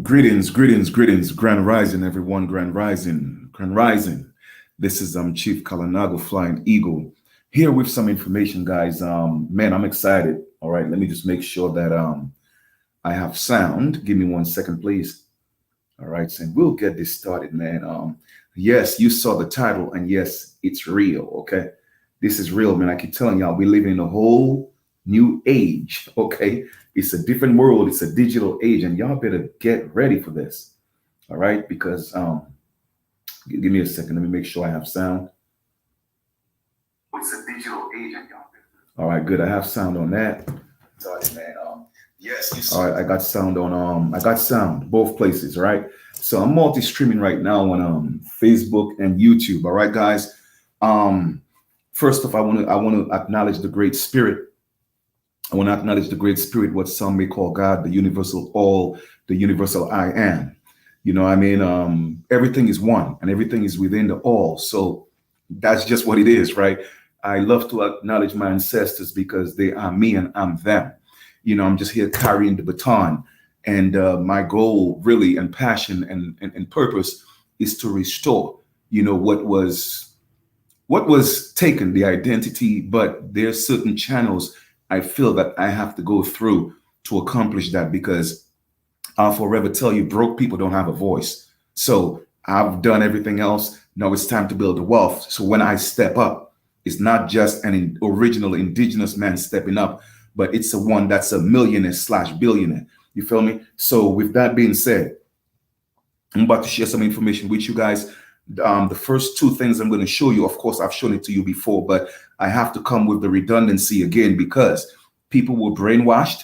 Greetings, greetings, greetings, Grand Rising, everyone, Grand Rising, Grand Rising. This is Chief Kalanago Flying Eagle here with some information, guys. Man, I'm excited. All right, let me just make sure that I have sound. Give me 1 second, please. All right, and we'll get this started, man. Yes, you saw the title, and yes, it's real. Okay, this is real, man. I keep telling y'all, we're living in a whole new age. Okay, it's a different world. It's a digital age, and y'all better get ready for this. All right, because give me a second. Let me make sure I have sound. It's a digital age, and y'all. All right, good. I have sound on that. Sorry, man. Yes, you see. All right, I got sound on I got sound both places, right? So I'm multi-streaming right now on Facebook and YouTube. All right, guys. First off, I want to acknowledge the great spirit. I want to acknowledge the great spirit, what some may call God, the universal all, the universal I am. You know, I mean, everything is one and everything is within the all. So that's just what it is, right? I love to acknowledge my ancestors because they are me and I'm them. You know, I'm just here carrying the baton. And my goal really and passion and purpose is to restore, you know, what was taken, the identity, but there's certain channels I feel that I have to go through to accomplish that because I'll forever tell you, broke people don't have a voice. So I've done everything else. Now it's time to build the wealth. So when I step up, it's not just an original indigenous man stepping up, but it's a one that's a millionaire/billionaire. You feel me? So with that being said, I'm about to share some information with you guys. The first two things I'm going to show you, of course, I've shown it to you before, but I have to come with the redundancy again because people were brainwashed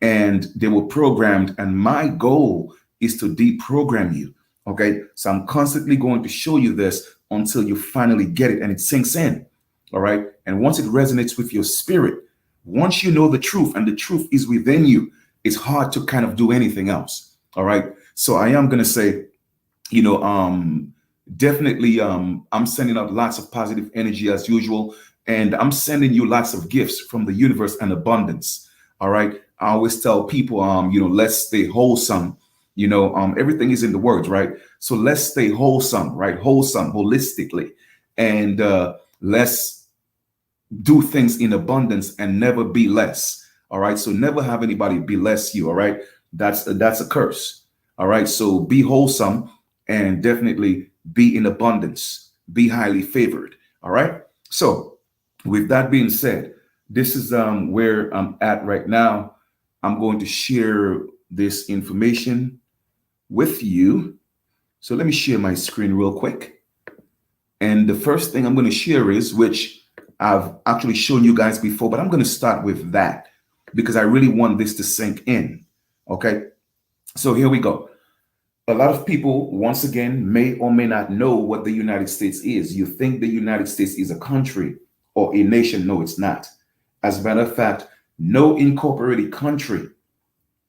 and they were programmed. And my goal is to deprogram you. Okay. So I'm constantly going to show you this until you finally get it and it sinks in. All right. And once it resonates with your spirit, once you know the truth and the truth is within you, it's hard to kind of do anything else. All right. So I am going to say, you know, definitely I'm sending out lots of positive energy as usual, and I'm sending you lots of gifts from the universe and abundance. All right. I always tell people, you know, let's stay wholesome. You know, everything is in the words, right? So let's stay wholesome, right? Wholesome, holistically, and let's do things in abundance and never be less. All right. So never have anybody be less you. All right. That's a curse. All right. So be wholesome and definitely be in abundance, be highly favored. All right. So with that being said, this is where I'm at right now. I'm going to share this information with you. So let me share my screen real quick. And the first thing I'm going to share is, which I've actually shown you guys before, but I'm going to start with that because I really want this to sink in. Okay. So here we go. A lot of people, once again, may or may not know what the United States is. You think the United States is a country or a nation. No, it's not. As a matter of fact, no incorporated country,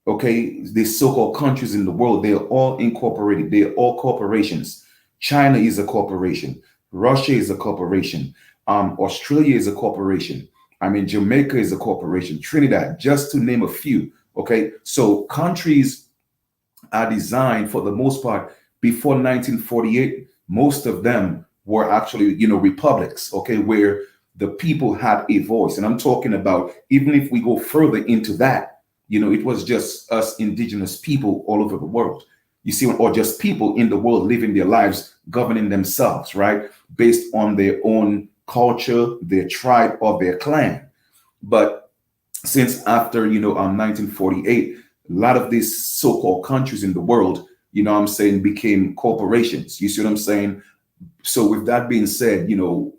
okay, these so-called countries in the world, they are all incorporated. They are all corporations. China is a corporation. Russia is a corporation. Australia is a corporation. I mean, Jamaica is a corporation. Trinidad, just to name a few. Okay, so countries are designed for the most part before 1948. Most of them were actually, you know, republics, okay, where the people had a voice. And I'm talking about, even if we go further into that, you know, it was just us indigenous people all over the world, you see, or just people in the world living their lives, governing themselves, right, based on their own culture, their tribe, or their clan. But since after, you know, 1948, a lot of these so-called countries in the world, you know what I'm saying, became corporations. You see what I'm saying? So with that being said, you know,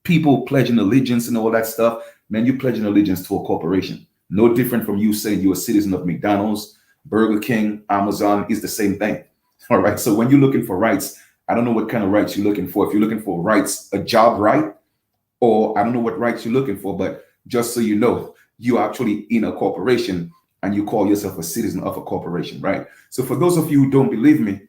people pledging allegiance and all that stuff, man, you pledging allegiance to a corporation. No different from you saying you're a citizen of McDonald's, Burger King, Amazon is the same thing. All right. So when you're looking for rights, I don't know what kind of rights you're looking for. If you're looking for rights, a job right, or I don't know what rights you're looking for, but just so you know, you're actually in a corporation and you call yourself a citizen of a corporation, right? So for those of you who don't believe me,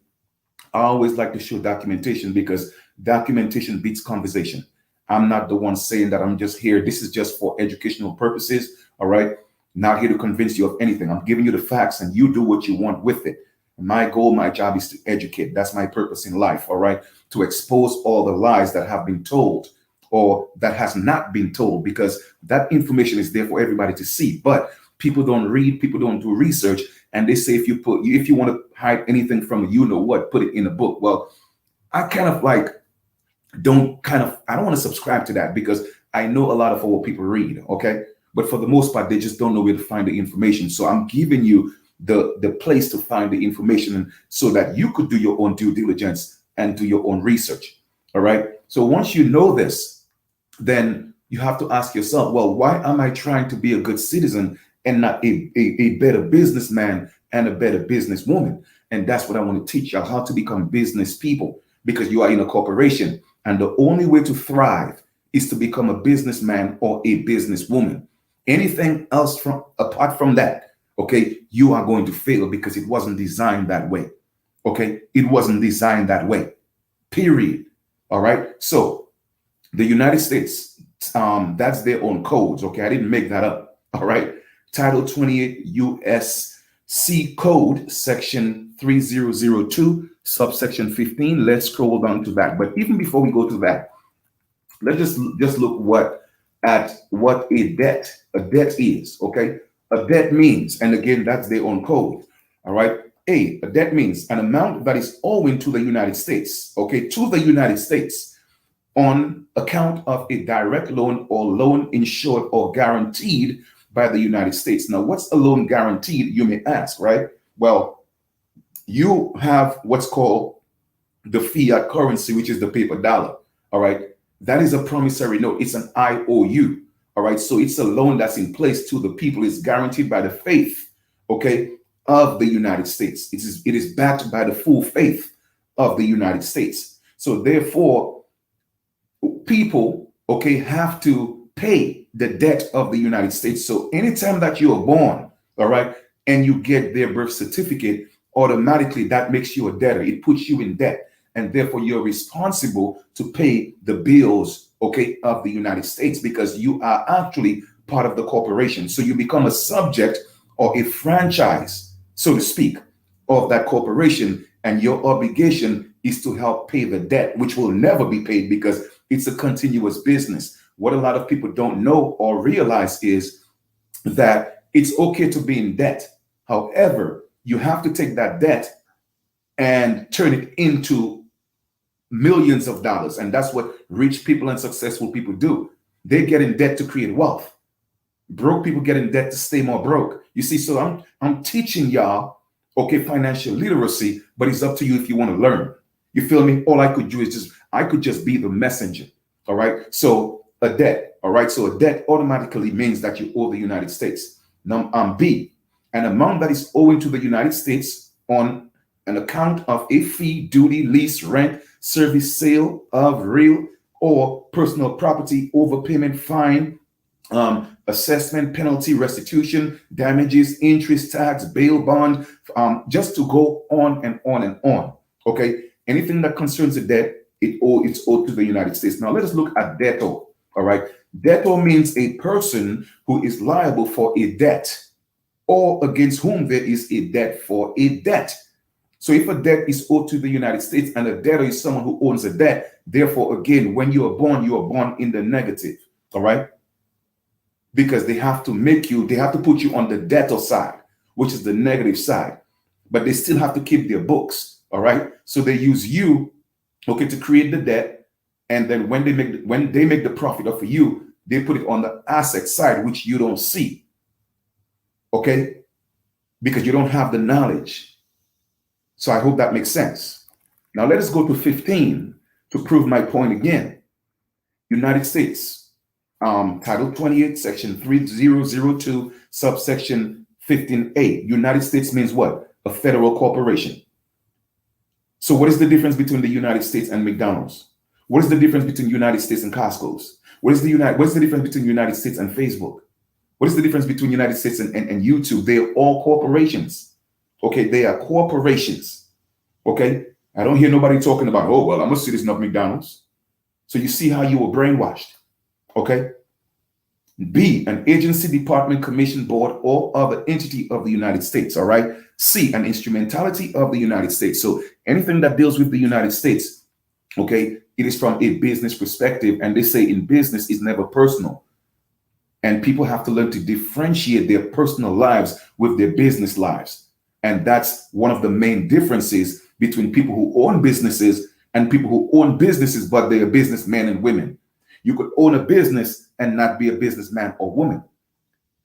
I always like to show documentation because documentation beats conversation. I'm not the one saying that. I'm just here. This is just for educational purposes, all right? Not here to convince you of anything. I'm giving you the facts and you do what you want with it. My goal, my job is to educate. That's my purpose in life, all right? To expose all the lies that have been told or that has not been told, because that information is there for everybody to see. But people don't read, people don't do research, and they say if you want to hide anything from you know what, put it in a book. Well, I kind of like I don't want to subscribe to that, because I know a lot of what people read, okay? But for the most part, they just don't know where to find the information. So I'm giving you the place to find the information so that you could do your own due diligence and do your own research. All right. So once you know this, then you have to ask yourself, well, why am I trying to be a good citizen and not a better businessman and a better businesswoman? And that's what I want to teach y'all, how to become business people, because you are in a corporation. And the only way to thrive is to become a businessman or a businesswoman. Anything else apart from that, okay, you are going to fail, because it wasn't designed that way. Okay, it wasn't designed that way. Period. All right. So the United States, that's their own codes. Okay, I didn't make that up. All right. Title 28 USC Code, Section 3002, subsection 15. Let's scroll down to that. But even before we go to that, let's just look at what a debt is. Okay, a debt means, and again, that's their own code. All right, a debt means an amount that is owing to the United States. Okay, to the United States on account of a direct loan or loan insured or guaranteed by the United States. Now, what's a loan guaranteed, you may ask, right? Well, you have what's called the fiat currency, which is the paper dollar. All right. That is a promissory note. It's an IOU. All right. So it's a loan that's in place to the people. It's guaranteed by the faith, okay, of the United States. It is backed by the full faith of the United States. So therefore, people, okay, have to pay the debt of the United States. So anytime that you are born, all right, and you get their birth certificate, automatically that makes you a debtor. It puts you in debt. And therefore, you're responsible to pay the bills, okay, of the United States, because you are actually part of the corporation. So you become a subject or a franchise, so to speak, of that corporation. And your obligation is to help pay the debt, which will never be paid because it's a continuous business. What a lot of people don't know or realize is that it's okay to be in debt. However, you have to take that debt and turn it into millions of dollars. And that's what rich people and successful people do. They get in debt to create wealth. Broke people get in debt to stay more broke. You see, so I'm teaching y'all, okay, financial literacy, but it's up to you if you want to learn. You feel me? All I could do is I could just be the messenger. All right. So a debt. All right. So a debt automatically means that you owe the United States. Now, B, an amount that is owing to the United States on an account of a fee, duty, lease, rent, service, sale of real or personal property, overpayment, fine, assessment, penalty, restitution, damages, interest, tax, bail, bond, just to go on and on and on. Okay, anything that concerns the debt, it's owed to the United States. Now let us look at debtor. All right, debtor means a person who is liable for a debt or against whom there is a debt for a debt. So if a debt is owed to the United States and a debtor is someone who owns a debt, therefore, again, when you are born in the negative. All right. Because they have to put you on the debtor side, which is the negative side, but they still have to keep their books. All right. So they use you, okay, to create the debt. And then when they make the profit off of you, they put it on the asset side, which you don't see. Okay. Because you don't have the knowledge. So I hope that makes sense. Now let us go to 15 to prove my point again. United States, Title 28, Section 3002, subsection 15A. United States means what? A federal corporation. So what is the difference between the United States and McDonald's? What is the difference between United States and Costco's? What is the difference between United States and Facebook? What is the difference between United States and YouTube? They are all corporations. Okay, they are corporations. Okay, I don't hear nobody talking about, oh, well, I'm a citizen of McDonald's. So you see how you were brainwashed. Okay, B, an agency, department, commission, board, or other entity of the United States. All right. C, an instrumentality of the United States. So anything that deals with the United States, okay, it is from a business perspective. And they say in business is never personal. And people have to learn to differentiate their personal lives with their business lives. And that's one of the main differences between people who own businesses and people who own businesses, but they are businessmen and women. You could own a business and not be a businessman or woman,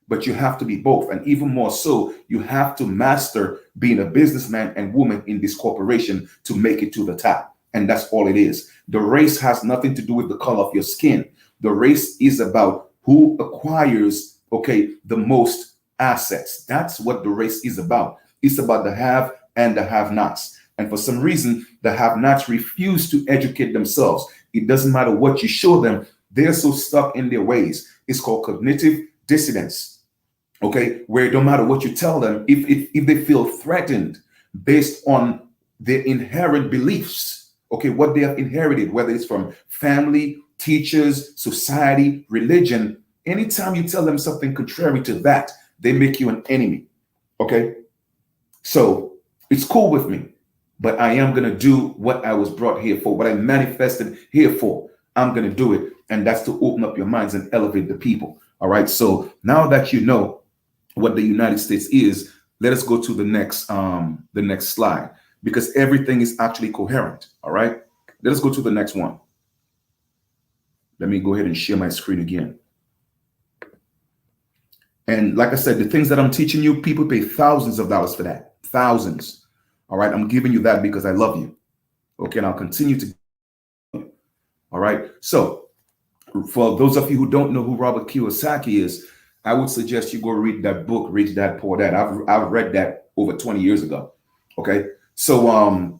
but you have to be both. And even more so, you have to master being a businessman and woman in this corporation to make it to the top. And that's all it is. The race has nothing to do with the color of your skin. The race is about who acquires, okay, the most assets. That's what the race is about. It's about the have and the have-nots. And for some reason, the have-nots refuse to educate themselves. It doesn't matter what you show them. They're so stuck in their ways. It's called cognitive dissonance, okay? Where it don't matter what you tell them, if they feel threatened based on their inherent beliefs, okay, what they have inherited, whether it's from family, teachers, society, religion, anytime you tell them something contrary to that, they make you an enemy, okay? So it's cool with me, but I am going to do what I was brought here for, what I manifested here for. I'm going to do it. And that's to open up your minds and elevate the people. All right. So now that you know what the United States is, let us go to the next slide, because everything is actually coherent. All right. Let us go to the next one. Let me go ahead and share my screen again. And like I said, the things that I'm teaching you, people pay thousands of dollars for that. Thousands. All right. I'm giving you that because I love you. Okay. And I'll continue to. All right. So for those of you who don't know who Robert Kiyosaki is, I would suggest you go read that book, Rich Dad Poor Dad. I've read that over 20 years ago. Okay. So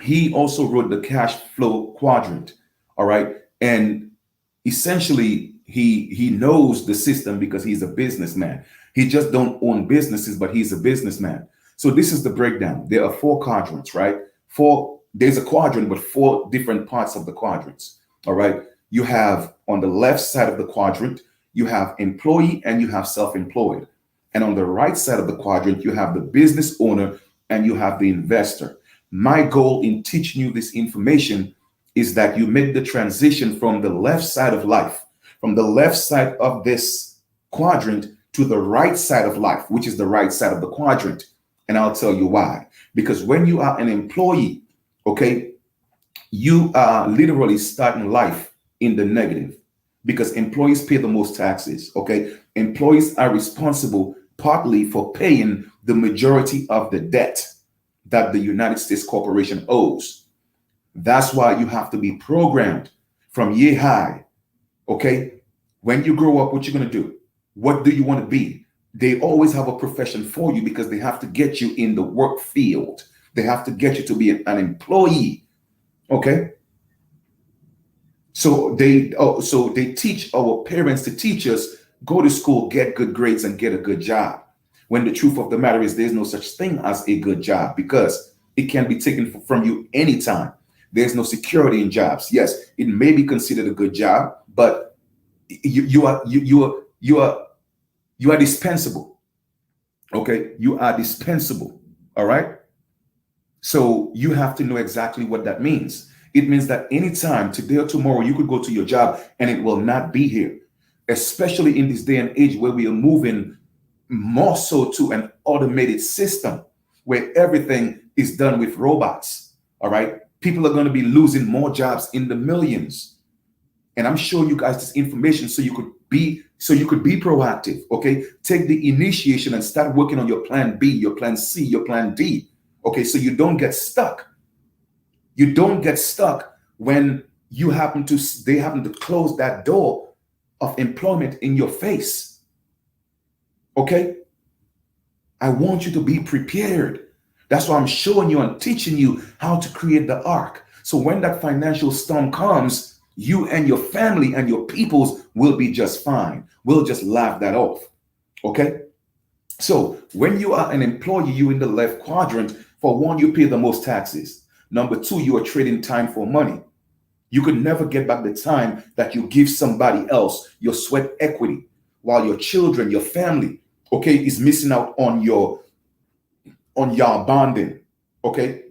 he also wrote the cash flow quadrant. All right. And essentially he knows the system because he's a businessman. He just don't own businesses, but he's a businessman. So this is the breakdown. There are 4 quadrants, right? There's a quadrant, but 4 different parts of the quadrants. All right. You have on the left side of the quadrant, you have employee and you have self-employed. And on the right side of the quadrant, you have the business owner and you have the investor. My goal in teaching you this information is that you make the transition from the left side of life, from the left side of this quadrant to the right side of life, which is the right side of the quadrant. And I'll tell you why. Because when you are an employee, okay, you are literally starting life in the negative because employees pay the most taxes, okay? Employees are responsible partly for paying the majority of the debt that the United States corporation owes. That's why you have to be programmed from year high, okay? When you grow up, what you're going to do? What do you want to be? They always have a profession for you because they have to get you in the work field. They have to get you to be an employee, okay? So they teach our parents to teach us, go to school, get good grades, and get a good job. When the truth of the matter is there's no such thing as a good job because it can be taken from you anytime. There's no security in jobs. Yes, it may be considered a good job, but you are dispensable. Okay, you are dispensable. All right. So you have to know exactly what that means. It means that anytime, today or tomorrow, you could go to your job and it will not be here, especially in this day and age where we are moving more so to an automated system where everything is done with robots. All right. People are going to be losing more jobs in the millions. And I'm showing you guys this information so you could be proactive. Okay. Take the initiation and start working on your plan B, your plan C, your plan D. Okay. So you don't get stuck. You don't get stuck when they happen to close that door of employment in your face. Okay. I want you to be prepared. That's why I'm showing you and teaching you how to create the ark. So when that financial storm comes, you and your family and your peoples will be just fine. We'll just laugh that off. Okay. So when you are an employee, you in the left quadrant, for one, you pay the most taxes. Number 2, you are trading time for money. You could never get back the time that you give somebody else your sweat equity, while your children, your family, okay, is missing out on your bonding. Okay,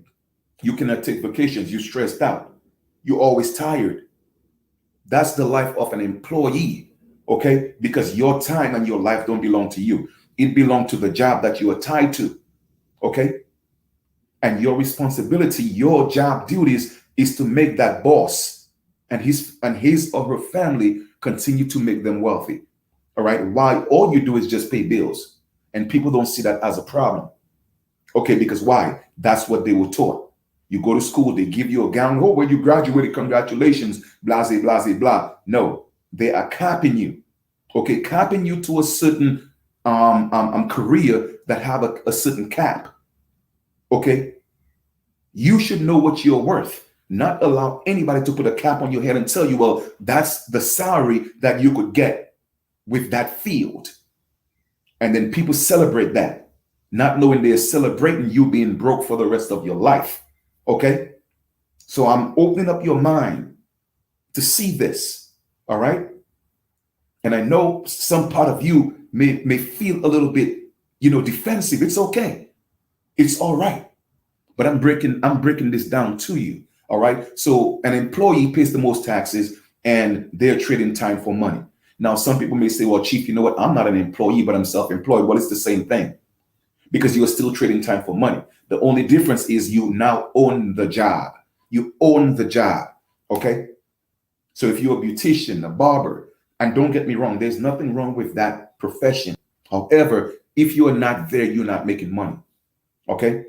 you cannot take vacations. You're stressed out. You're always tired. That's the life of an employee. Okay, because your time and your life don't belong to you. It belongs to the job that you are tied to. Okay, and your responsibility, your job duties is to make that boss and his or her family continue to make them wealthy. All right, why all you do is just pay bills, and people don't see that as a problem. Okay, because why? That's what they were taught. You go to school, they give you a gown. Oh, well, you graduated, congratulations, blah, blah, blah, blah. No, they are capping you. Okay, capping you to a certain career that have a certain cap. Okay, you should know what you're worth. Not allow anybody to put a cap on your head and tell you, well, that's the salary that you could get with that field. And then people celebrate that, not knowing they're celebrating you being broke for the rest of your life. Okay? So I'm opening up your mind to see this. All right? And I know some part of you may feel a little bit, defensive. It's okay. It's all right. But I'm breaking this down to you. All right. So an employee pays the most taxes and they're trading time for money. Now, some people may say, well, Chief, you know what? I'm not an employee, but I'm self-employed. Well, it's the same thing because you are still trading time for money. The only difference is you now own the job. You own the job. Okay. So if you're a beautician, a barber, and don't get me wrong, there's nothing wrong with that profession. However, if you are not there, you're not making money. Okay.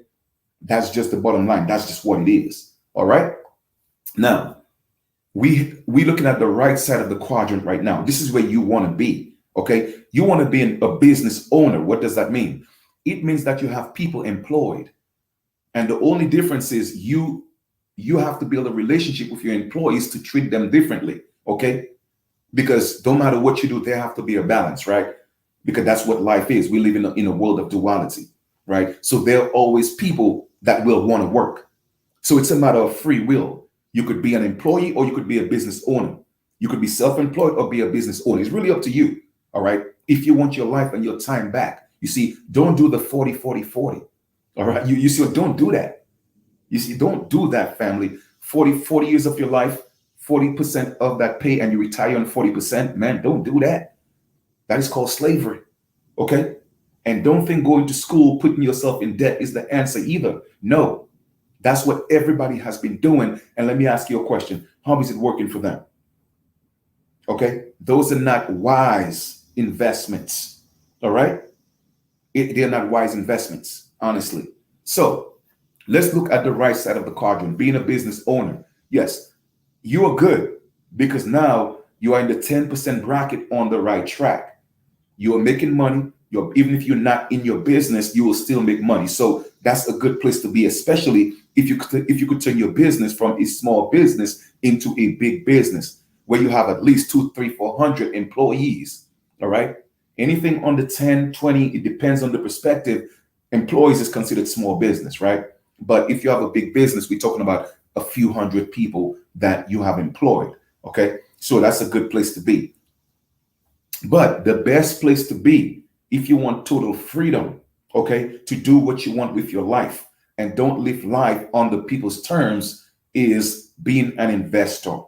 That's just the bottom line. That's just what it is. All right. Now, we looking at the right side of the quadrant right now. This is where you want to be. Okay. You want to be a business owner. What does that mean? It means that you have people employed. And the only difference is you have to build a relationship with your employees to treat them differently. Okay. Because no matter what you do, there have to be a balance, right? Because that's what life is. We live in a world of duality, right? So there are always people that will want to work. So it's a matter of free will. You could be an employee or you could be a business owner. You could be self-employed or be a business owner. It's really up to you. All right. If you want your life and your time back, you see, don't do the 40, 40, 40. All right. You see, don't do that. You see, don't do that, family. 40 years of your life, 40% of that pay, and you retire on 40%. Man, don't do that. That is called slavery. Okay. And don't think going to school, putting yourself in debt is the answer either. No. That's what everybody has been doing. And let me ask you a question. How is it working for them? Okay. Those are not wise investments. All right. They're not wise investments, honestly. So let's look at the right side of the quadrant, being a business owner. Yes, you are good because now you are in the 10% bracket on the right track. You are making money. Even if you're not in your business, you will still make money. So that's a good place to be, especially if you could turn your business from a small business into a big business where you have at least 200, 300, 400 employees. All right. Anything under 10, 20, it depends on the perspective. Employees is considered small business, right? But if you have a big business, we're talking about a few hundred people that you have employed. Okay. So that's a good place to be. But the best place to be if you want total freedom, okay, to do what you want with your life and don't live life on the people's terms is being an investor.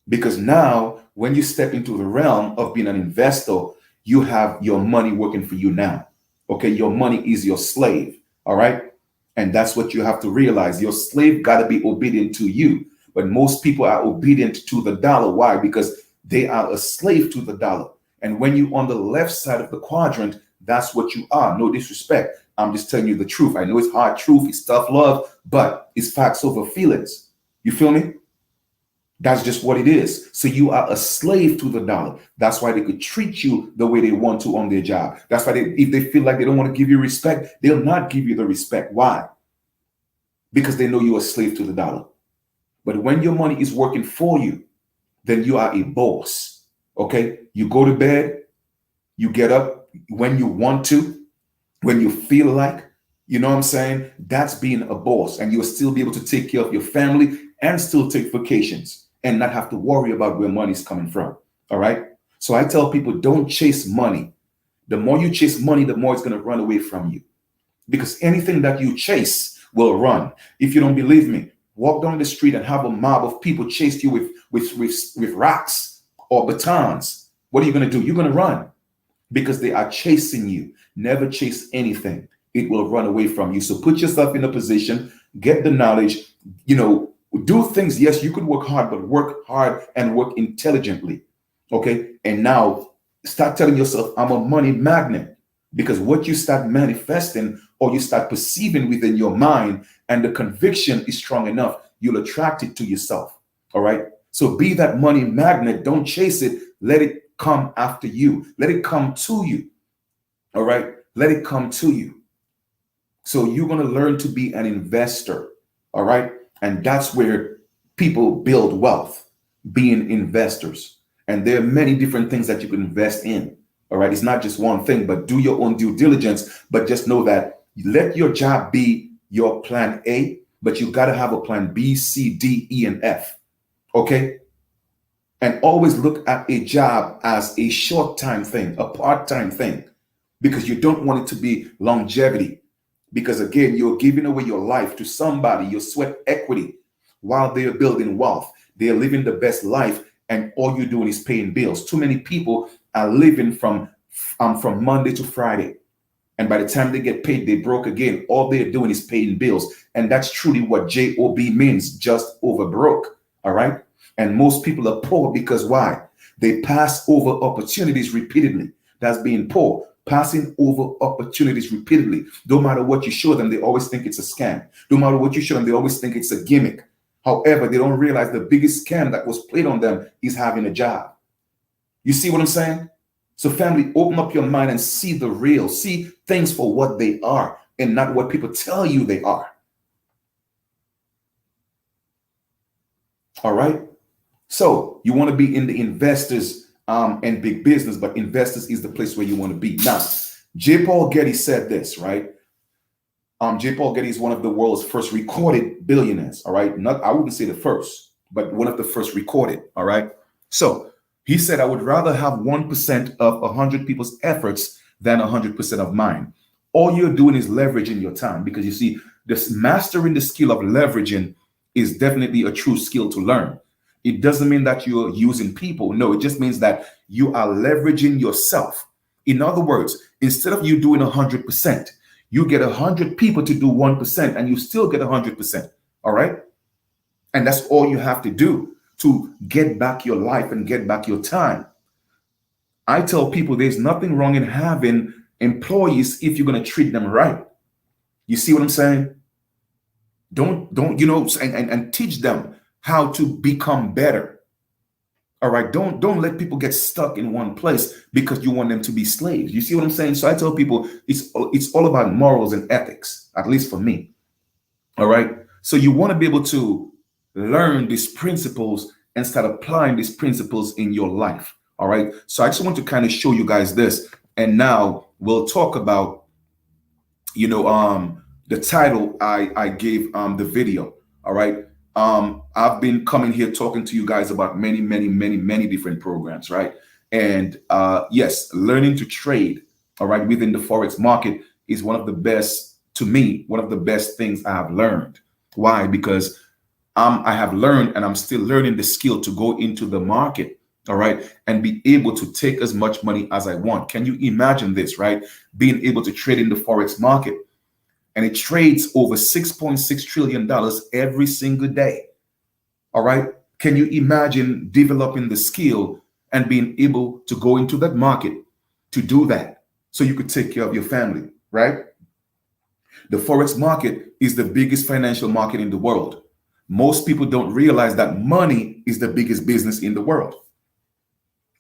Because now when you step into the realm of being an investor, you have your money working for you now. Okay, your money is your slave. All right. And that's what you have to realize. Your slave got to be obedient to you. But most people are obedient to the dollar. Why? Because they are a slave to the dollar. And when you're on the left side of the quadrant, that's what you are. No disrespect. I'm just telling you the truth. I know it's hard truth. It's tough love, but it's facts over feelings. You feel me? That's just what it is. So you are a slave to the dollar. That's why they could treat you the way they want to on their job. That's why if they feel like they don't want to give you respect, they'll not give you the respect. Why? Because they know you're a slave to the dollar. But when your money is working for you, then you are a boss. Okay, you go to bed, you get up when you want to, when you feel like, you know what I'm saying? That's being a boss, and you'll still be able to take care of your family and still take vacations and not have to worry about where money's coming from. All right. So I tell people, don't chase money. The more you chase money, the more it's going to run away from you, because anything that you chase will run. If you don't believe me, walk down the street and have a mob of people chase you with rocks or batons. What are you going to do? You're going to run, because they are chasing you. Never chase anything. It will run away from you. So put yourself in a position, get the knowledge, do things. Yes, you could work hard, but work hard and work intelligently. Okay. And now start telling yourself, I'm a money magnet, because what you start manifesting or you start perceiving within your mind, and the conviction is strong enough, you'll attract it to yourself. All right. So be that money magnet. Don't chase it. Let it come after you. Let it come to you. All right. Let it come to you. So you're going to learn to be an investor. All right. And that's where people build wealth, being investors. And there are many different things that you can invest in. All right. It's not just one thing, but do your own due diligence. But just know that let your job be your plan A, but you got to have a plan B, C, D, E, and F. Okay. And always look at a job as a short-time thing, a part-time thing, because you don't want it to be longevity. Because again, you're giving away your life to somebody, your sweat equity, while they're building wealth. They're living the best life, and all you're doing is paying bills. Too many people are living from Monday to Friday. And by the time they get paid, they broke again. All they're doing is paying bills. And that's truly what JOB means, just over broke. All right. And most people are poor because why? They pass over opportunities repeatedly. That's being poor, passing over opportunities repeatedly. No matter what you show them, they always think it's a scam. No matter what you show them, they always think it's a gimmick. However, they don't realize the biggest scam that was played on them is having a job. You see what I'm saying? So family, open up your mind and see the real, see things for what they are and not what people tell you they are. All right. So you want to be in the investors and big business, but investors is the place where you want to be. Now, J. Paul Getty said this, right? J. Paul Getty is one of the world's first recorded billionaires. All right. Not, I wouldn't say the first, but one of the first recorded. All right. So he said, I would rather have 1% of 100 people's efforts than 100% of mine. All you're doing is leveraging your time, because you see, this mastering the skill of leveraging is definitely a true skill to learn. It doesn't mean that you're using people. No, it just means that you are leveraging yourself. In other words, instead of you doing 100%, you get 100 people to do 1% and you still get 100%. All right. And that's all you have to do to get back your life and get back your time. I tell people there's nothing wrong in having employees if you're going to treat them right. You see what I'm saying? Don't and teach them how to become better. All right. Don't let people get stuck in one place because you want them to be slaves. You see what I'm saying? So I tell people it's all about morals and ethics, at least for me. All right. So you want to be able to learn these principles and start applying these principles in your life. All right. So I just want to kind of show you guys this. And now we'll talk about, the title I gave the video. All right. I've been coming here talking to you guys about many, many, many, many different programs. Right. And yes, learning to trade. All right. Within the Forex market is one of the best, to me, one of the best things I have learned. Why? Because I have learned and I'm still learning the skill to go into the market, all right, and be able to take as much money as I want. Can you imagine this, right? Being able to trade in the Forex market, and it trades over $6.6 trillion every single day, all right? Can you imagine developing the skill and being able to go into that market to do that so you could take care of your family, right? The Forex market is the biggest financial market in the world. Most people don't realize that money is the biggest business in the world.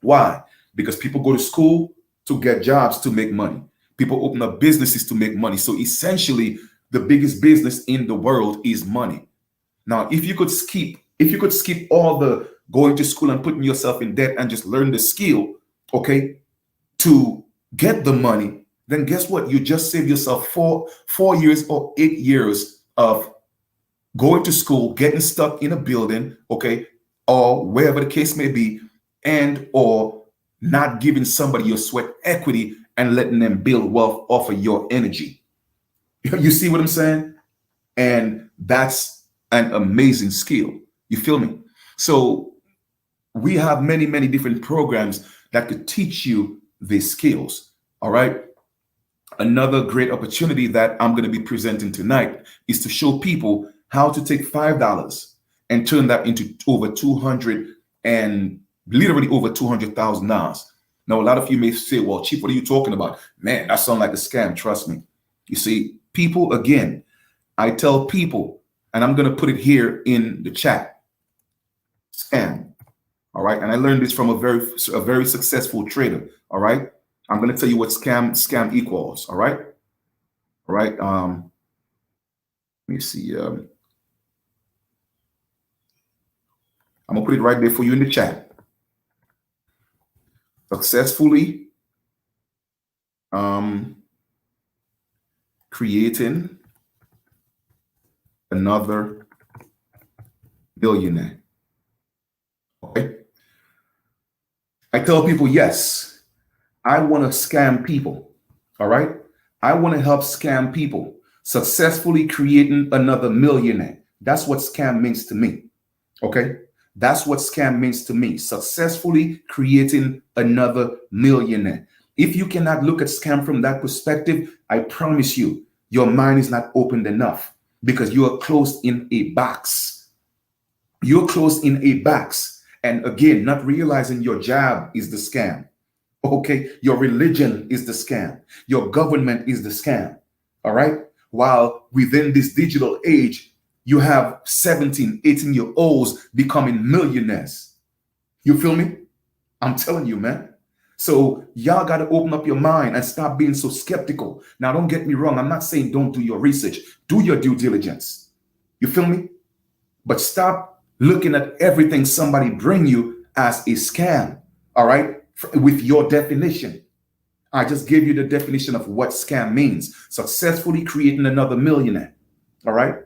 Why? Because people go to school to get jobs to make money. People open up businesses to make money. So essentially, the biggest business in the world is money. Now, if you could skip all the going to school and putting yourself in debt and just learn the skill, okay, to get the money, then guess what? You just save yourself 4 years or 8 years of going to school, getting stuck in a building, okay, or wherever the case may be, and or not giving somebody your sweat equity and letting them build wealth off of your energy. You see what I'm saying? And that's an amazing skill. You feel me? So we have many, many different programs that could teach you these skills. All right. Another great opportunity that I'm going to be presenting tonight is to show people how to take $5 and turn that into over 200 and literally over $200,000. Now, a lot of you may say, well, Chief, what are you talking about? Man, that sounds like a scam. Trust me. You see, people, again, I tell people, and I'm going to put it here in the chat, scam. All right. And I learned this from a very successful trader. All right. I'm going to tell you what scam equals. All right. All right. Let me see. I'm going to put it right there for you in the chat. Successfully creating another millionaire. Okay. I tell people, yes, I want to scam people. All right. I want to help scam people. Successfully creating another millionaire. That's what scam means to me. Okay. That's what scam means to me. Successfully creating another millionaire. If you cannot look at scam from that perspective, I promise you, your mind is not opened enough because you are closed in a box. You're closed in a box. And again, not realizing your job is the scam. Okay. Your religion is the scam. Your government is the scam. All right. While within this digital age, you have 17, 18-year-olds becoming millionaires. You feel me? I'm telling you, man. So y'all got to open up your mind and stop being so skeptical. Now, don't get me wrong. I'm not saying don't do your research. Do your due diligence. You feel me? But stop looking at everything somebody bring you as a scam. All right? With your definition. I just gave you the definition of what scam means. Successfully creating another millionaire. All right?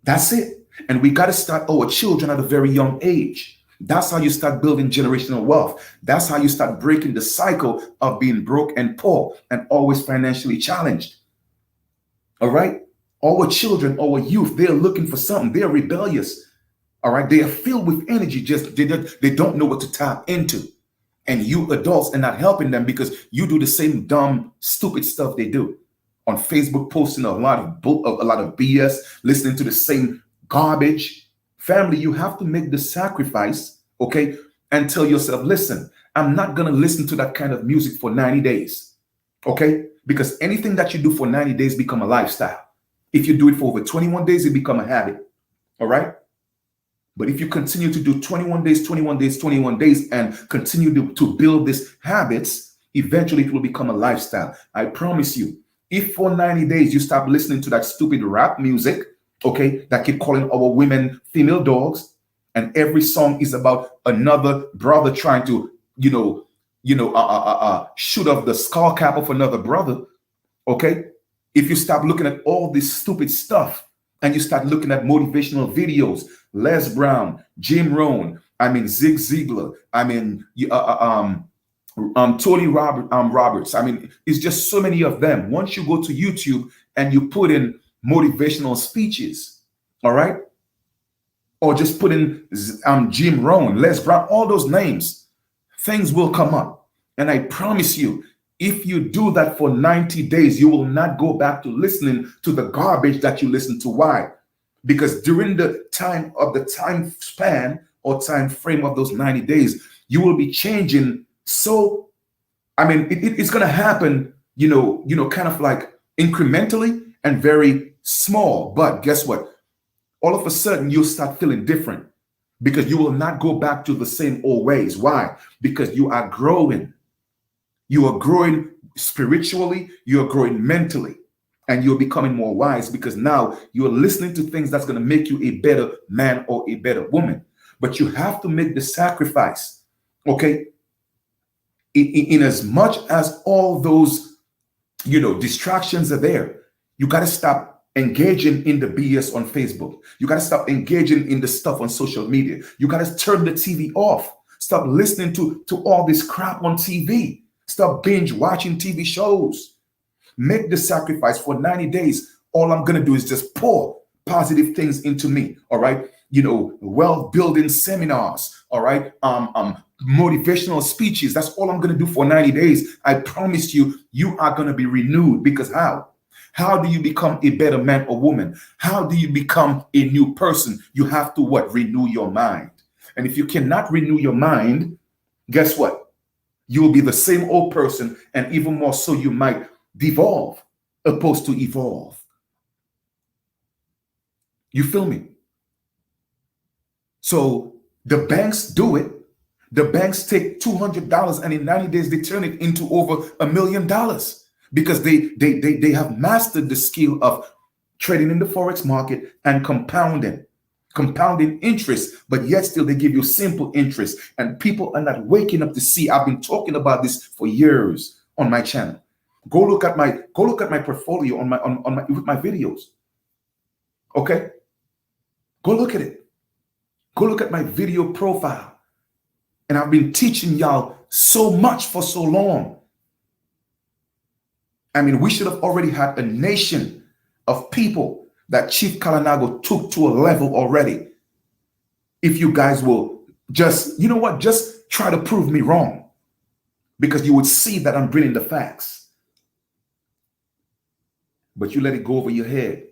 That's it. And we got to start our children at a very young age. That's how you start building generational wealth. That's how you start breaking the cycle of being broke and poor and always financially challenged. All right? Our children, our youth, they're looking for something. They're rebellious. All right? They are filled with energy. Just they don't know what to tap into. And you adults are not helping them because you do the same dumb, stupid stuff they do. On Facebook, posting a lot of BS, listening to the same garbage. Family, you have to make the sacrifice, okay, and tell yourself, listen, I'm not going to listen to that kind of music for 90 days, okay? Because anything that you do for 90 days become a lifestyle. If you do it for over 21 days, it become a habit, all right? But if you continue to do 21 days, 21 days, 21 days, and continue to build these habits, eventually it will become a lifestyle. I promise you. If for 90 days you stop listening to that stupid rap music, okay, that keep calling our women female dogs, and every song is about another brother trying to, shoot off the skull cap of another brother, okay? If you stop looking at all this stupid stuff and you start looking at motivational videos, Les Brown, Jim Rohn, Zig Ziglar, Tony Roberts. It's just so many of them. Once you go to YouTube and you put in motivational speeches, all right, or just put in Jim Rohn, Les Brown, all those names, things will come up. And I promise you, if you do that for 90 days, you will not go back to listening to the garbage that you listen to. Why? Because during the time span or time frame of those 90 days, you will be changing. So, it's going to happen, kind of like incrementally and very small. But guess what? All of a sudden, you'll start feeling different because you will not go back to the same old ways. Why? Because you are growing. You are growing spiritually. You are growing mentally. And you're becoming more wise because now you're listening to things that's going to make you a better man or a better woman. But you have to make the sacrifice, okay? In as much as all those, distractions are there, you got to stop engaging in the BS on Facebook. You got to stop engaging in the stuff on social media. You got to turn the TV off. Stop listening to all this crap on TV. Stop binge watching TV shows. Make the sacrifice for 90 days. All I'm going to do is just pour positive things into me. All right. Wealth building seminars. All right. Motivational speeches. That's all I'm going to do for 90 days. I promise you, you are going to be renewed. Because how? How do you become a better man or woman? How do you become a new person? You have to what? Renew your mind. And if you cannot renew your mind, guess what? You will be the same old person, and even more so, you might devolve opposed to evolve. You feel me? So the banks do it. The banks take $200 and in 90 days they turn it into over $1 million because they have mastered the skill of trading in the forex market and compounding interest, but yet still they give you simple interest. And people are not waking up to see. I've been talking about this for years on my channel. Go look at my portfolio on my videos. Okay? Go look at it. Go look at my video profile. And I've been teaching y'all so much for so long. I mean, we should have already had a nation of people that Chief Kalanago took to a level already. If you guys will just, just try to prove me wrong, because you would see that I'm bringing the facts. But you let it go over your head.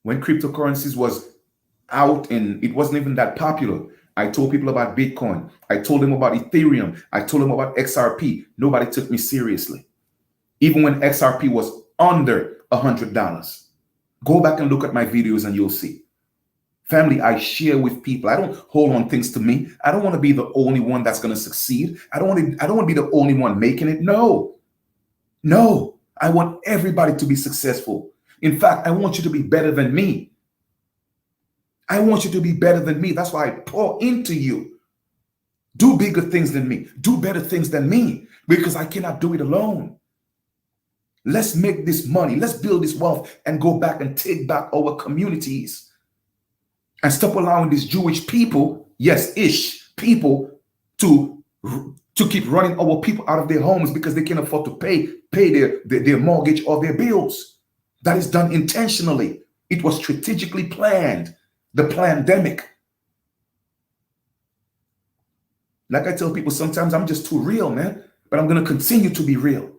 When cryptocurrencies was out and it wasn't even that popular, I told people about Bitcoin. I told them about Ethereum. I told them about XRP. Nobody took me seriously. Even when XRP was under $100. Go back and look at my videos and you'll see. Family, I share with people. I don't hold on things to me. I don't want to be the only one that's going to succeed. I don't want to be the only one making it. No. I want everybody to be successful. In fact, I want you to be better than me. I want you to be better than me. That's why I pour into you. Do bigger things than me. Do better things than me, because I cannot do it alone. Let's make this money. Let's build this wealth and go back and take back our communities and stop allowing these Jewish people, people, to keep running our people out of their homes because they can't afford to pay their mortgage or their bills. That is done intentionally. It was strategically planned. The pandemic. Like I tell people sometimes, I'm just too real, man. But I'm going to continue to be real.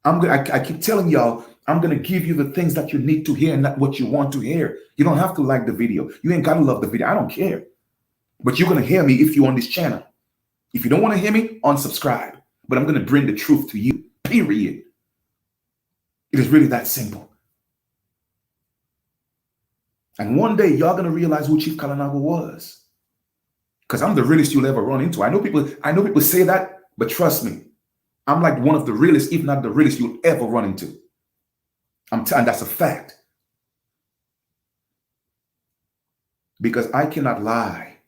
I keep telling y'all, I'm going to give you the things that you need to hear and not what you want to hear. You don't have to like the video. You ain't got to love the video. I don't care. But you're going to hear me if you're on this channel. If you don't want to hear me, unsubscribe. But I'm going to bring the truth to you, period. It is really that simple. And one day, y'all going to realize who Chief Kalanago was. Because I'm the realest you'll ever run into. I know people say that, but trust me, I'm like one of the realest, if not the realest you'll ever run into. And that's a fact. Because I cannot lie.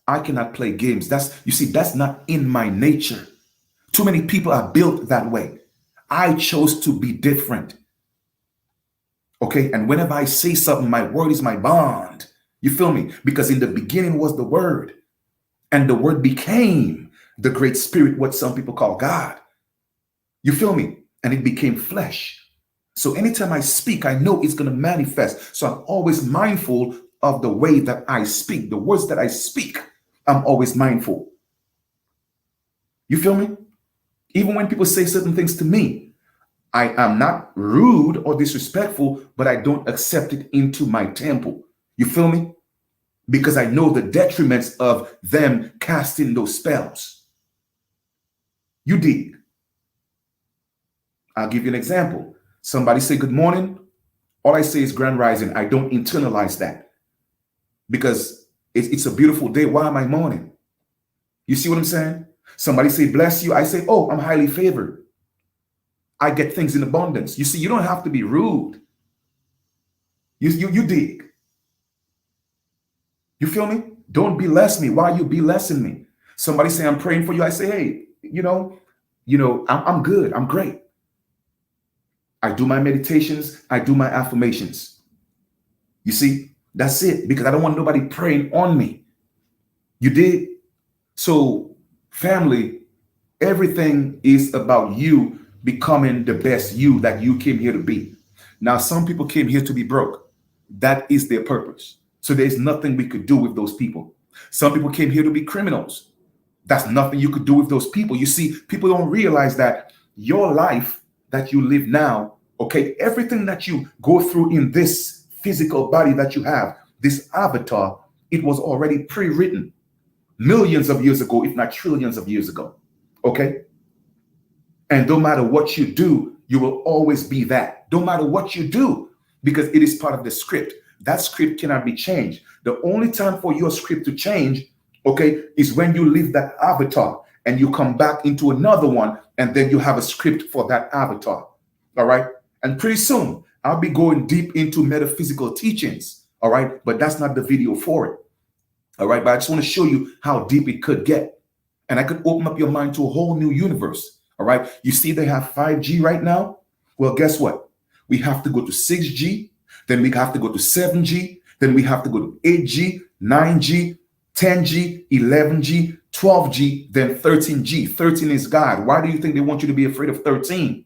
I cannot play games. That's not in my nature. Too many people are built that way. I chose to be different. Okay, and whenever I say something, my word is my bond. You feel me? Because in the beginning was the word. And the word became the great spirit, what some people call God. You feel me? And it became flesh. So anytime I speak, I know it's going to manifest. So I'm always mindful of the way that I speak. The words that I speak, I'm always mindful. You feel me? Even when people say certain things to me, I am not rude or disrespectful, but I don't accept it into my temple. You feel me? Because I know the detriments of them casting those spells. You dig? I'll give you an example. Somebody say good morning. All I say is grand rising. I don't internalize that because it's a beautiful day. Why am I mourning? You see what I'm saying? Somebody say bless you. I say, oh, I'm highly favored. I get things in abundance. You see, you don't have to be rude. You dig. You feel me? Don't beless me. Why are you belessing me? Somebody say I'm praying for you. I say, hey, I'm good. I'm great. I do my meditations. I do my affirmations. You see, that's it, because I don't want nobody praying on me. You did? So, family, everything is about you becoming the best you that you came here to be. Now, some people came here to be broke. That is their purpose. So there's nothing we could do with those people. Some people came here to be criminals. That's nothing you could do with those people. You see, people don't realize that your life that you live now, okay, everything that you go through in this physical body that you have, this avatar, it was already pre-written millions of years ago, if not trillions of years ago. Okay? And no matter what you do, you will always be that. No matter what you do, because it is part of the script. That script cannot be changed. The only time for your script to change, okay, is when you leave that avatar and you come back into another one, and then you have a script for that avatar. All right? And pretty soon, I'll be going deep into metaphysical teachings. All right? But that's not the video for it. All right? But I just want to show you how deep it could get. And I could open up your mind to a whole new universe. All right? You see they have 5G right now? Well, guess what? We have to go to 6G. Then we have to go to 7G. Then we have to go to 8G, 9G, 10G, 11G, 12G, then 13G. 13 is God. Why do you think they want you to be afraid of 13?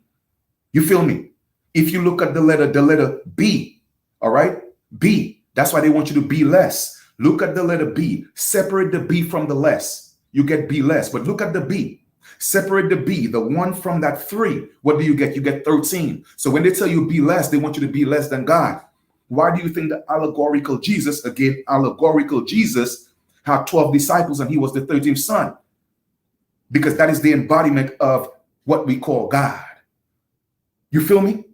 You feel me? If you look at the letter B, all right? B, that's why they want you to be less. Look at the letter B. Separate the B from the less. You get B less. But look at the B. Separate the B, the one from that 3. What do you get? You get 13. So when they tell you be less, they want you to be less than God. Why do you think the allegorical Jesus, again, allegorical Jesus, had 12 disciples and he was the 13th son? Because that is the embodiment of what we call God. You feel me?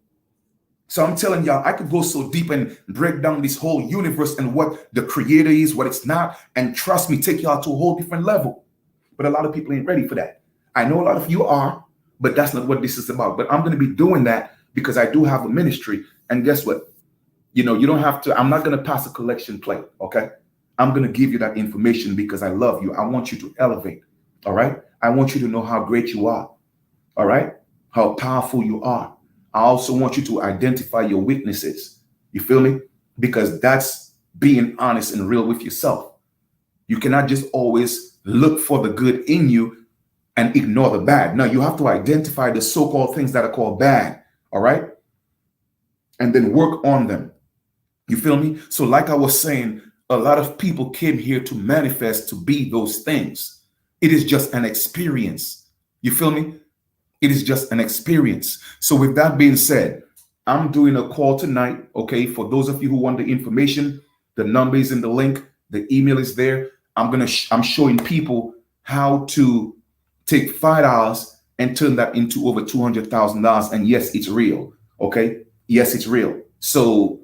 So I'm telling y'all, I could go so deep and break down this whole universe and what the creator is, what it's not. And trust me, take y'all to a whole different level. But a lot of people ain't ready for that. I know a lot of you are, but that's not what this is about. But I'm going to be doing that because I do have a ministry. And guess what? You know, you don't have to, I'm not going to pass a collection plate, okay? I'm going to give you that information because I love you. I want you to elevate, all right? I want you to know how great you are, all right? How powerful you are. I also want you to identify your weaknesses. You feel me? Because that's being honest and real with yourself. You cannot just always look for the good in you and ignore the bad. No, you have to identify the so-called things that are called bad, all right? And then work on them. You feel me? So like I was saying, a lot of people came here to manifest to be those things. It is just an experience. You feel me? It is just an experience. So with that being said, I'm doing a call tonight, okay? For those of you who want the information, the number is in the link. The email is there. I'm showing people how to take $5 and turn that into over $200,000. And yes, it's real, okay? Yes, it's real. So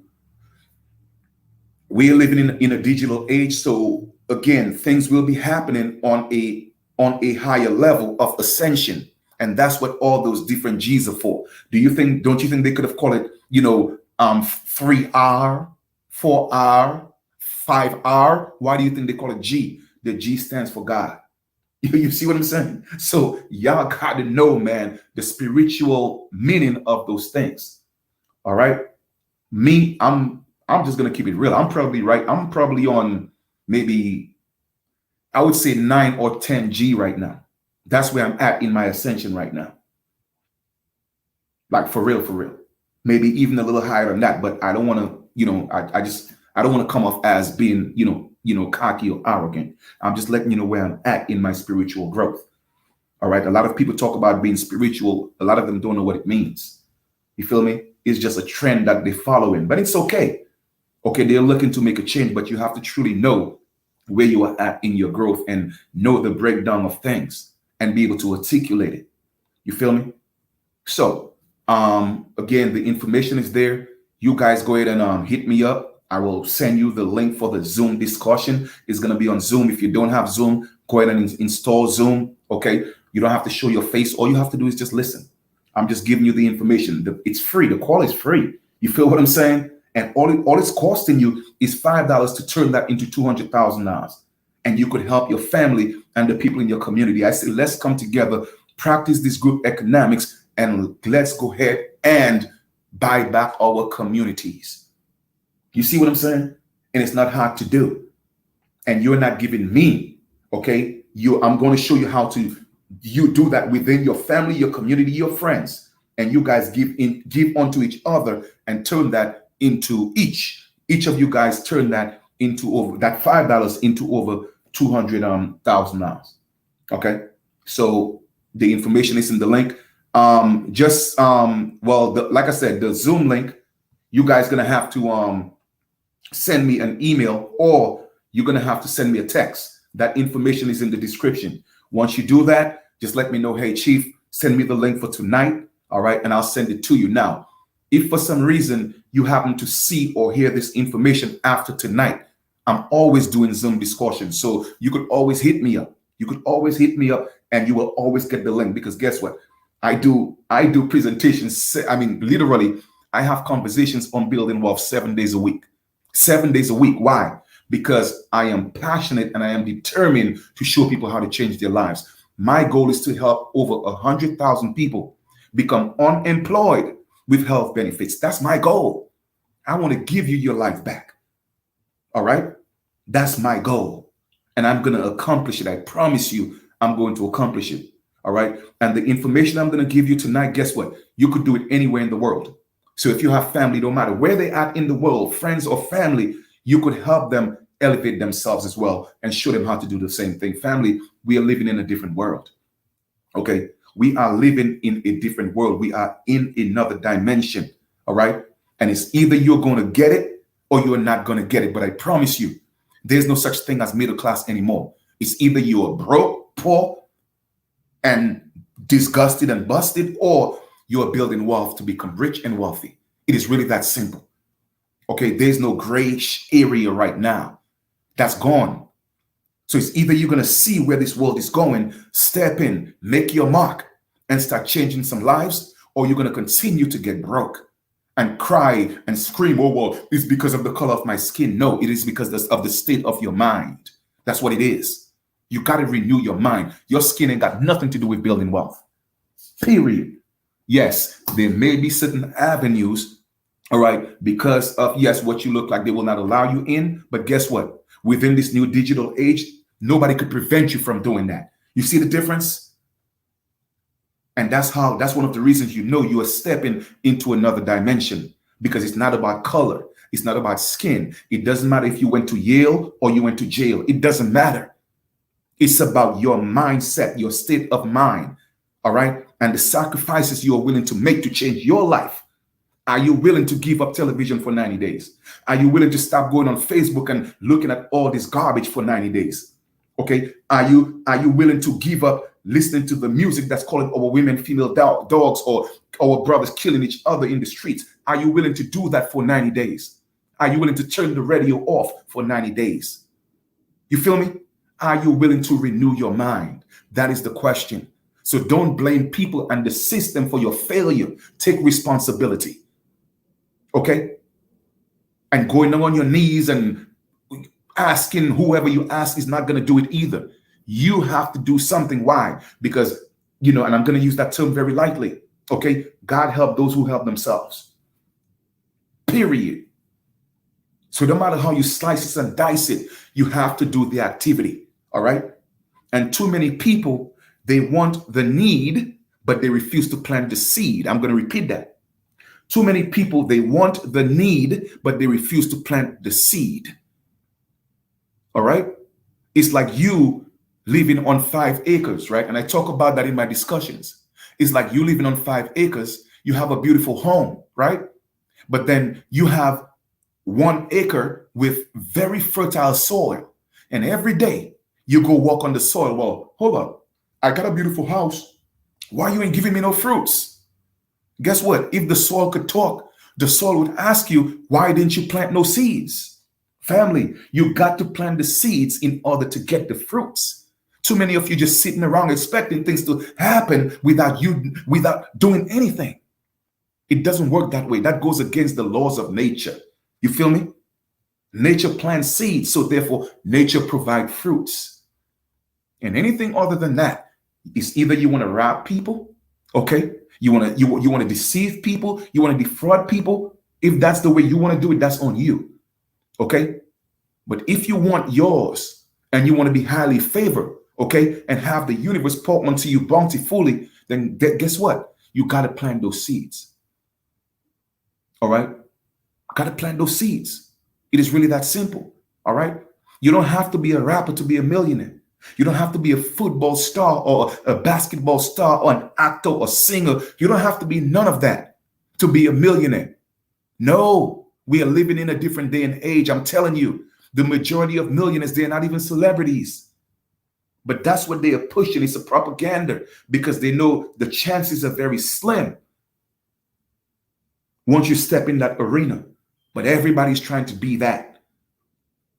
we're living in a digital age. So again, things will be happening on a higher level of ascension. And that's what all those different G's are for. Don't you think they could have called it, 3R, 4R, 5R? Why do you think they call it G? The G stands for God. You see what I'm saying? So y'all got to know, man, the spiritual meaning of those things. All right. Me, I'm just going to keep it real. I'm probably right. I'm probably on maybe, I would say 9 or 10 G right now. That's where I'm at in my ascension right now. Like for real, for real. Maybe even a little higher than that. But I don't want to, I don't want to come off as being, cocky or arrogant. I'm just letting you know where I'm at in my spiritual growth. All right. A lot of people talk about being spiritual. A lot of them don't know what it means. You feel me? It's just a trend that they're following, but it's okay. Okay. They're looking to make a change, but you have to truly know where you are at in your growth and know the breakdown of things and be able to articulate it. You feel me? So, again, the information is there. You guys go ahead and hit me up. I will send you the link for the Zoom discussion. It's going to be on Zoom. If you don't have Zoom, go ahead and install Zoom. Okay. You don't have to show your face. All you have to do is just listen. I'm just giving you the information. It's free. The call is free. You feel what I'm saying? And all it's costing you is $5 to turn that into $200,000. And you could help your family and the people in your community. I say, let's come together, practice this group economics, and let's go ahead and buy back our communities. You see what I'm saying? And it's not hard to do. And you're not giving me, okay? I'm going to show you how to you do that within your family, your community, your friends, and you guys give unto each other and turn that into each of you guys turn that into over that $5 into over $200,000. Okay, so the information is in the link. Like I said, the Zoom link, you guys gonna have to send me an email, or you're gonna have to send me a text. That information is in the description. Once you do that, just let me know, hey Chief, send me the link for tonight. All right, and I'll send it to you. Now, if for some reason you happen to see or hear this information after tonight, I'm always doing Zoom discussion. So you could always hit me up. You could always hit me up and you will always get the link, because guess what? I do presentations. I mean, literally, I have conversations on building wealth 7 days a week. 7 days a week. Why? Because I am passionate and I am determined to show people how to change their lives. My goal is to help over 100,000 people become unemployed with health benefits. That's my goal. I want to give you your life back. All right? That's my goal. And I'm going to accomplish it. I promise you, I'm going to accomplish it. All right? And the information I'm going to give you tonight, guess what? You could do it anywhere in the world. So if you have family, no matter where they are in the world, friends or family, you could help them elevate themselves as well and show them how to do the same thing. Family, we are living in a different world. Okay? We are living in a different world. We are in another dimension. All right? And it's either you're going to get it or you're not going to get it. But I promise you, there's no such thing as middle class anymore. It's either you're broke, poor, and disgusted and busted, or you're building wealth to become rich and wealthy. It is really that simple. Okay? There's no grayish area right now. That's gone. So it's either you're going to see where this world is going, step in, make your mark, and start changing some lives, or you're going to continue to get broke and cry and scream, oh, well, it's because of the color of my skin. No, it is because of the state of your mind. That's what it is. You got to renew your mind. Your skin ain't got nothing to do with building wealth. Period. Yes, there may be certain avenues, all right, because of, yes, what you look like, they will not allow you in. But guess what? Within this new digital age, nobody could prevent you from doing that. You see the difference? And that's one of the reasons you are stepping into another dimension, because it's not about color. It's not about skin. It doesn't matter if you went to Yale or you went to jail. It doesn't matter. It's about your mindset, your state of mind. All right. And the sacrifices you are willing to make to change your life. Are you willing to give up television for 90 days? Are you willing to stop going on Facebook and looking at all this garbage for 90 days? Okay. Are you willing to give up listening to the music that's calling our women female dogs, or our brothers killing each other in the streets? Are you willing to do that for 90 days? Are you willing to turn the radio off for 90 days? You feel me? Are you willing to renew your mind? That is the question. So don't blame people and the system for your failure. Take responsibility. Okay? And going on your knees and asking whoever you ask is not going to do it either. You have to do something. Why? Because, and I'm going to use that term very lightly. Okay? God help those who help themselves. Period. So no matter how you slice it and dice it, you have to do the activity. All right? And too many people, they want the need, but they refuse to plant the seed. I'm going to repeat that. Too many people, they want the need, but they refuse to plant the seed. All right? It's like you living on 5 acres, right? And I talk about that in my discussions. It's like you living on 5 acres, you have a beautiful home, right? But then you have 1 acre with very fertile soil. And every day you go walk on the soil. Well, hold up. I got a beautiful house. Why you ain't giving me no fruits? Guess what? If the soil could talk, the soil would ask you, why didn't you plant no seeds? Family, you got to plant the seeds in order to get the fruits. Too many of you just sitting around expecting things to happen without doing anything. It doesn't work that way. That goes against the laws of nature. You feel me? Nature plants seeds, so therefore nature provides fruits. And anything other than that is either you want to rob people, okay? You want to deceive people, you want to defraud people. If that's the way you want to do it, that's on you. Okay? But if you want yours and you want to be highly favored, okay, and have the universe pour onto you bountifully, then guess what? You got to plant those seeds. All right? Got to plant those seeds. It is really that simple. All right? You don't have to be a rapper to be a millionaire. You don't have to be a football star or a basketball star or an actor or singer. You don't have to be none of that to be a millionaire. No, we are living in a different day and age. I'm telling you, the majority of millionaires, they're not even celebrities. But that's what they are pushing. It's a propaganda because they know the chances are very slim once you step in that arena. But everybody's trying to be that.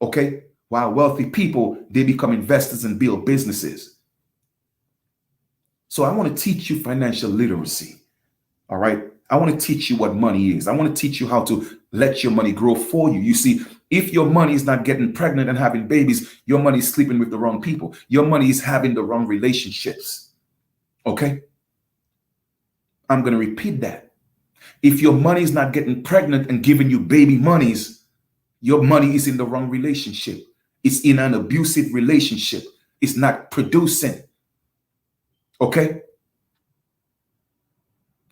Okay? While wealthy people, they become investors and build businesses. So I want to teach you financial literacy. All right? I want to teach you what money is. I want to teach you how to let your money grow for you. You see, if your money is not getting pregnant and having babies, your money is sleeping with the wrong people. Your money is having the wrong relationships. Okay? I'm going to repeat that. If your money is not getting pregnant and giving you baby monies, your money is in the wrong relationship. It's in an abusive relationship. It's not producing. Okay?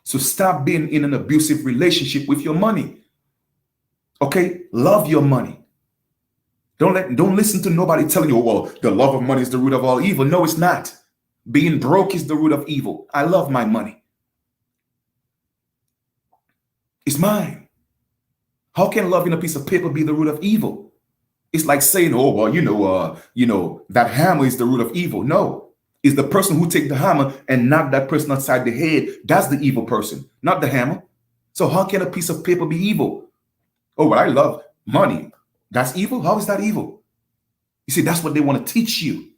So stop being in an abusive relationship with your money. Okay? Love your money. Don't listen to nobody telling you, oh, well, the love of money is the root of all evil. No, it's not. Being broke is the root of evil. I love my money. It's mine. How can loving a piece of paper be the root of evil? It's like saying, oh, well, that hammer is the root of evil. No, it's the person who take the hammer and knock that person outside the head. That's the evil person, not the hammer. So how can a piece of paper be evil? Oh, well, I love money. That's evil? How is that evil? You see, that's what they want to teach you.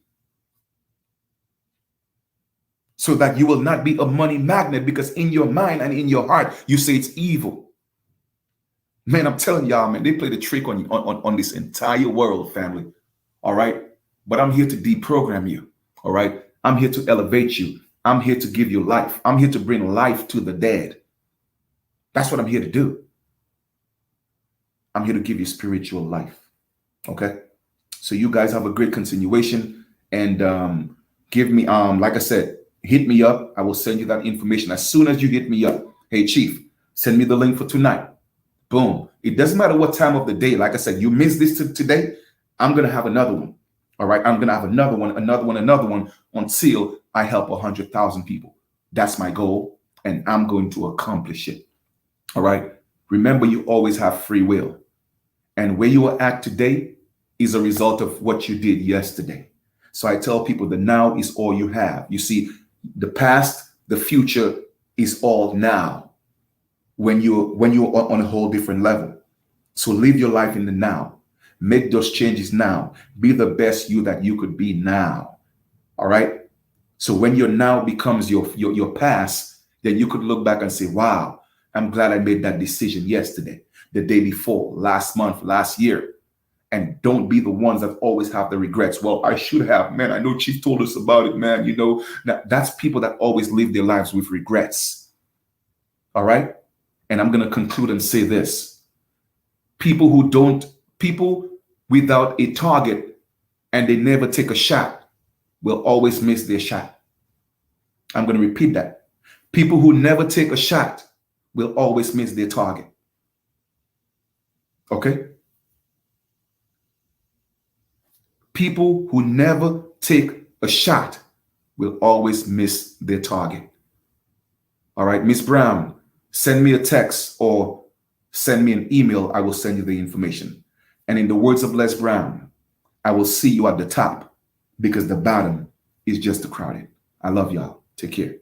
So that you will not be a money magnet, because in your mind and in your heart, you say it's evil. Man, I'm telling y'all, man, they play the trick on this entire world, family. All right? But I'm here to deprogram you. All right? I'm here to elevate you. I'm here to give you life. I'm here to bring life to the dead. That's what I'm here to do. I'm here to give you spiritual life. Okay? So you guys have a great continuation. And give me, like I said, hit me up. I will send you that information as soon as you hit me up. Hey, Chief, send me the link for tonight. Boom. It doesn't matter what time of the day. Like I said, you missed this today, I'm going to have another one. All right. I'm going to have another one until I help 100,000 people. That's my goal. And I'm going to accomplish it. All right. Remember, you always have free will. And where you are at today is a result of what you did yesterday. So I tell people the now is all you have. You see, the past, the future is all now. When you're on a whole different level. So live your life in the now. Make those changes now. Be the best you that you could be now. All right. So when your now becomes your past, then you could look back and say, wow, I'm glad I made that decision yesterday, the day before, last month, last year. And don't be the ones that always have the regrets. Well, I should have, man. I know Chief told us about it, man. You know, that's people that always live their lives with regrets. All right. And I'm going to conclude and say this. People without a target and they never take a shot will always miss their shot. I'm going to repeat that. People who never take a shot will always miss their target. Okay? People who never take a shot will always miss their target. All right, Miss Brown, send me a text or send me an email. I will send you the information. And in the words of Les Brown, I will see you at the top because the bottom is just too crowded. I love y'all. Take care.